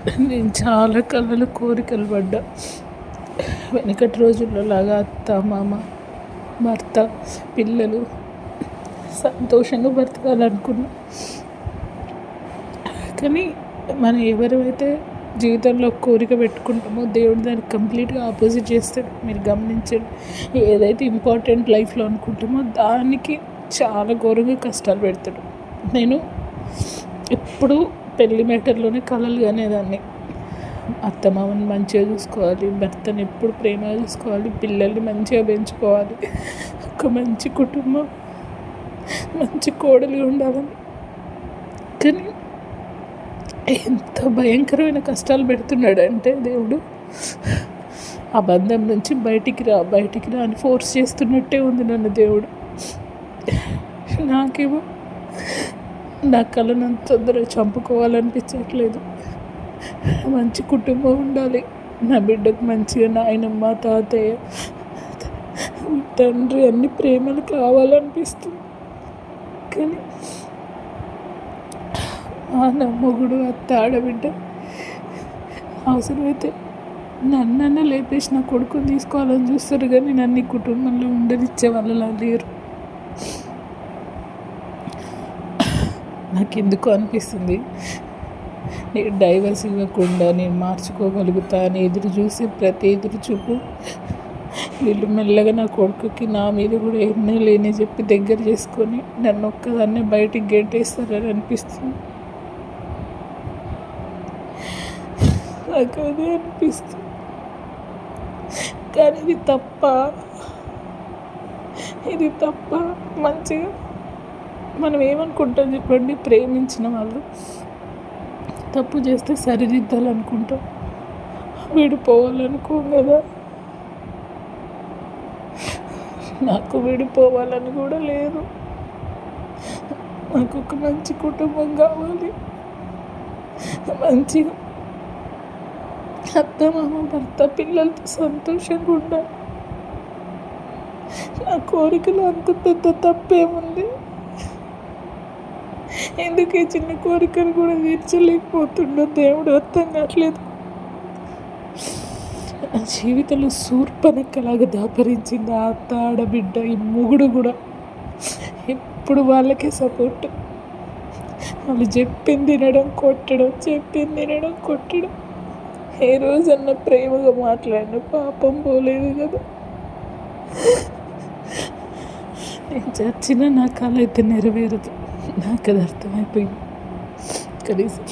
నేను చాలా కలలు కోరికలు పడ్డా. వెనకటి రోజుల్లో లాగా అత్త మామ భర్త పిల్లలు సంతోషంగా బ్రతకాలనుకున్నా. కానీ మనం ఎవరైతే జీవితంలో కోరిక పెట్టుకుంటామో దేవుడు దానికి కంప్లీట్గా ఆపోజిట్ చేస్తాడు. మీరు గమనించండి, ఏదైతే ఇంపార్టెంట్ లైఫ్లో అనుకుంటామో దానికి చాలా ఘోరంగా కష్టాలు పెడతాడు. నేను ఎప్పుడు పెళ్లి మేటర్లోనే కలలు కనేదాన్ని. అత్తమామని మంచిగా చూసుకోవాలి, భర్తను ఎప్పుడు ప్రేమగా చూసుకోవాలి, పిల్లల్ని మంచిగా పెంచుకోవాలి, ఒక మంచి కుటుంబం, మంచి కోడలు ఉండాలని. కానీ ఎంత భయంకరమైన కష్టాలు పెడుతున్నాడంటే దేవుడు, ఆ బంధం నుంచి బయటికి రా అని ఫోర్స్ చేస్తున్నట్టే ఉంది నన్ను దేవుడు. నాకేమో నా కళను అంత తొందరగా చంపుకోవాలనిపించట్లేదు. మంచి కుటుంబం ఉండాలి, నా బిడ్డకు మంచిగా నాయనమ్మ తాతయ్య తండ్రి అన్ని ప్రేమలు కావాలనిపిస్తుంది. కానీ నా మొగుడు అత్త ఆడబిడ్డ అవసరమైతే నన్నన్నా లేపేసి నా కొడుకుని తీసుకోవాలని చూస్తారు, కానీ నన్ను ఈ కుటుంబంలో ఉండనిచ్చే వాళ్ళలా లేరు. నాకు ఎందుకు అనిపిస్తుంది, నేను డైవర్స్ ఇవ్వకుండా నేను మార్చుకోగలుగుతా అని ఎదురు చూసి ప్రతి ఎదురు చూపు వీళ్ళు మెల్లగా నా కొడుకుకి నా మీద కూడా ఎన్నో లేని చెప్పి దగ్గర చేసుకొని నన్ను ఒక్కదాన్నే బయటికి గెంటేస్తారని అనిపిస్తుంది. నాకు అదే అనిపిస్తుంది. కానీ ఇది తప్ప మంచిగా మనం ఏమనుకుంటాం చెప్పండి, ప్రేమించిన వాళ్ళు తప్పు చేస్తే సరిదిద్దాలనుకుంటాం, విడిపోవాలనుకోం కదా. నాకు విడిపోవాలని కూడా లేదు. నాకు ఒక మంచి కుటుంబం కావాలి, మంచిగా అత్త మామ భర్త పిల్లలతో సంతోషంగా ఉండాలి. నా కోరికలు అంత పెద్ద తప్పేముంది? ఎందుకు ఈ చిన్న కోరికలు కూడా తీర్చలేకపోతుండో దేవుడు అర్థం కావట్లేదు. నా జీవితంలో శూర్పణఖలాగా దాపరించింది ఆ అత్త ఆడబిడ్డ. ఈ మొగుడు కూడా ఎప్పుడు వాళ్ళకే సపోర్ట్. వాళ్ళు చెప్పింది తినడం కొట్టడం. ఏ రోజన్నా ప్రేమగా మాట్లాడిన పాపం పోలేదు కదా. నేను చచ్చినా నా కళ అయితే నెరవేరదు, నాకు అది అర్థమైపోయింది. కనీసం